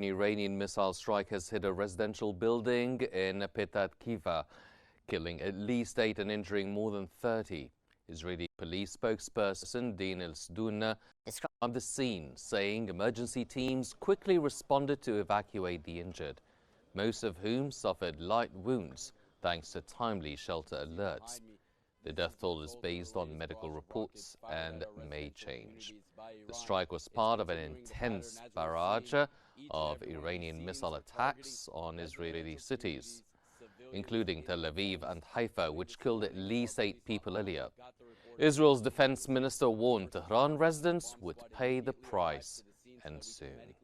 Iranian missile strike has hit a residential building in Petah Tikva, killing at least 8 and injuring more than 30. Israeli police spokesperson Din al-Sduna described the scene, saying emergency teams quickly responded to evacuate the injured, most of whom suffered light wounds thanks to timely shelter alerts. The death toll is based on medical reports and may change. The strike was part of an intense barrage of Iranian missile attacks on Israeli cities, including Tel Aviv and Haifa, which killed at least 8 people earlier. Israel's defense minister warned Tehran residents would pay the price, and soon.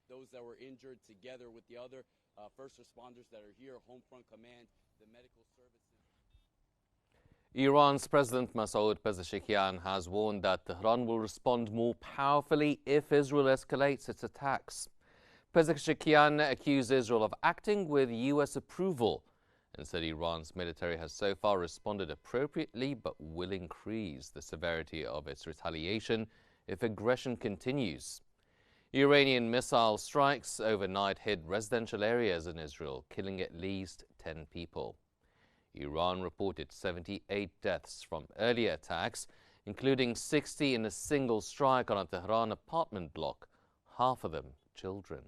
Those that were injured together with the other first responders that are here, Home Front Command, the medical services. Iran's President Masoud Pezeshkian has warned that Tehran will respond more powerfully if Israel escalates its attacks. Pezeshkian accused Israel of acting with U.S. approval and said Iran's military has so far responded appropriately but will increase the severity of its retaliation if aggression continues. Iranian missile strikes overnight hit residential areas in Israel, killing at least 10 people. Iran reported 78 deaths from earlier attacks, including 60 in a single strike on a Tehran apartment block, half of them children.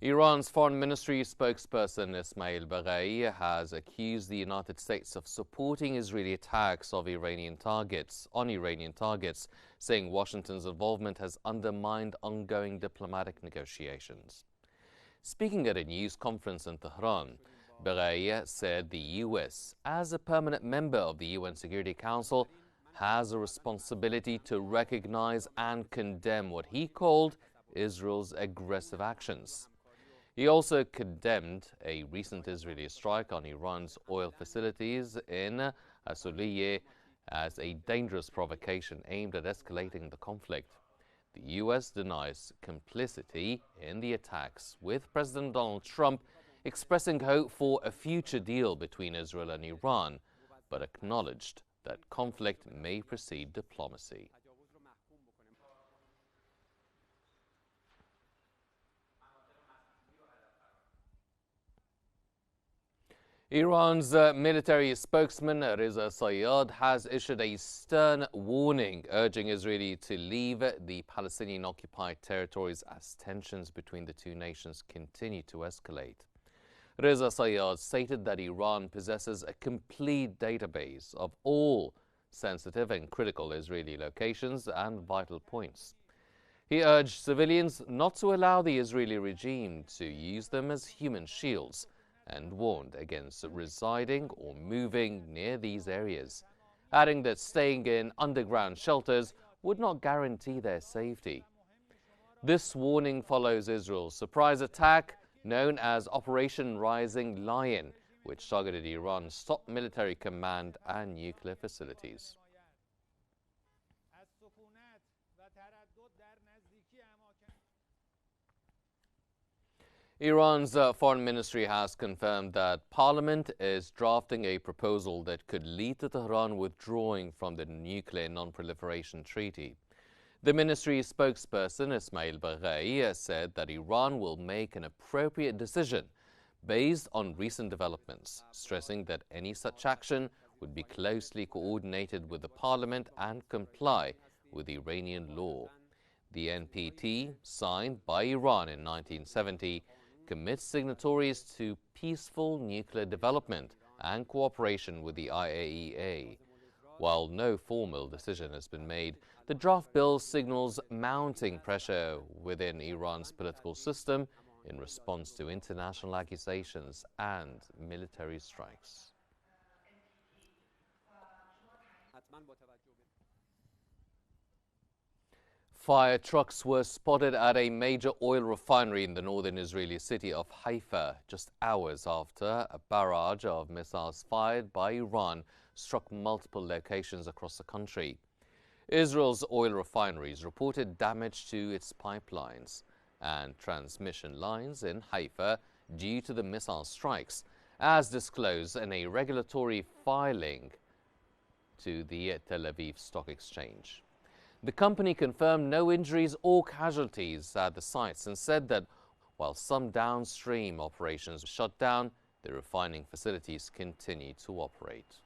Iran's foreign ministry spokesperson Ismail Baghai has accused the United States of supporting Israeli attacks on Iranian targets, saying Washington's involvement has undermined ongoing diplomatic negotiations. Speaking at a news conference in Tehran, Baghai said the U.S., as a permanent member of the UN Security Council, has a responsibility to recognize and condemn what he called Israel's aggressive actions. He also condemned a recent Israeli strike on Iran's oil facilities in Asouliye as a dangerous provocation aimed at escalating the conflict. The U.S. denies complicity in the attacks, with President Donald Trump expressing hope for a future deal between Israel and Iran, but acknowledged that conflict may precede diplomacy. Iran's military spokesman Reza Sayed has issued a stern warning, urging Israel to leave the Palestinian-occupied territories as tensions between the two nations continue to escalate. Reza Sayed stated that Iran possesses a complete database of all sensitive and critical Israeli locations and vital points. He urged civilians not to allow the Israeli regime to use them as human shields, and warned against residing or moving near these areas, adding that staying in underground shelters would not guarantee their safety. This warning follows Israel's surprise attack known as Operation Rising Lion, which targeted Iran's top military command and nuclear facilities. Iran's foreign ministry has confirmed that Parliament is drafting a proposal that could lead to Tehran withdrawing from the nuclear non-proliferation treaty. The ministry's spokesperson Ismail Baghai said that Iran will make an appropriate decision based on recent developments, stressing that any such action would be closely coordinated with the Parliament and comply with Iranian law. The NPT, signed by Iran in 1970, commits signatories to peaceful nuclear development and cooperation with the IAEA. While no formal decision has been made, the draft bill signals mounting pressure within Iran's political system in response to international accusations and military strikes. Fire trucks were spotted at a major oil refinery in the northern Israeli city of Haifa just hours after a barrage of missiles fired by Iran struck multiple locations across the country. Israel's oil refineries reported damage to its pipelines and transmission lines in Haifa due to the missile strikes, as disclosed in a regulatory filing to the Tel Aviv Stock Exchange. The company confirmed no injuries or casualties at the sites and said that while some downstream operations were shut down, the refining facilities continue to operate.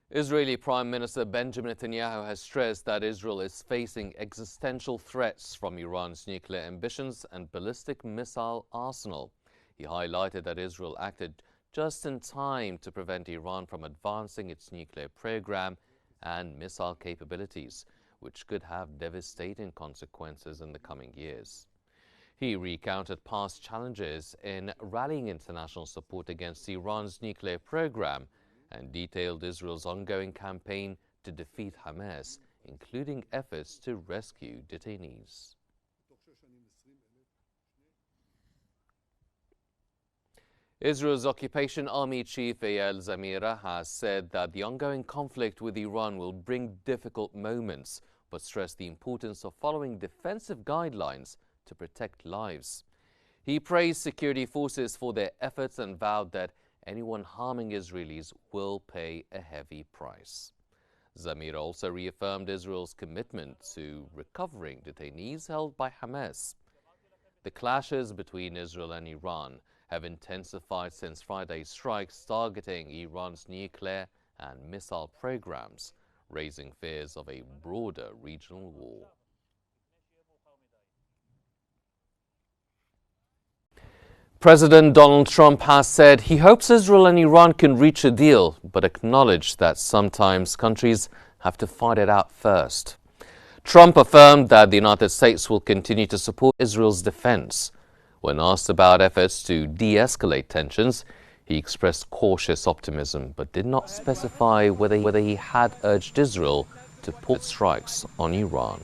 Israeli Prime Minister Benjamin Netanyahu has stressed that Israel is facing existential threats from Iran's nuclear ambitions and ballistic missile arsenal. He highlighted that Israel acted just in time to prevent Iran from advancing its nuclear program and missile capabilities, which could have devastating consequences in the coming years. He recounted past challenges in rallying international support against Iran's nuclear program and detailed Israel's ongoing campaign to defeat Hamas, including efforts to rescue detainees. Israel's occupation army chief Eyal Zamira has said that the ongoing conflict with Iran will bring difficult moments, but stressed the importance of following defensive guidelines to protect lives. He praised security forces for their efforts and vowed that anyone harming Israelis will pay a heavy price. Zamir also reaffirmed Israel's commitment to recovering detainees held by Hamas. The clashes between Israel and Iran have intensified since Friday's strikes targeting Iran's nuclear and missile programs, raising fears of a broader regional war. President Donald Trump has said he hopes Israel and Iran can reach a deal, but acknowledged that sometimes countries have to fight it out first. Trump affirmed that the United States will continue to support Israel's defense. When asked about efforts to de-escalate tensions, he expressed cautious optimism, but did not specify whether he had urged Israel to pause strikes on Iran.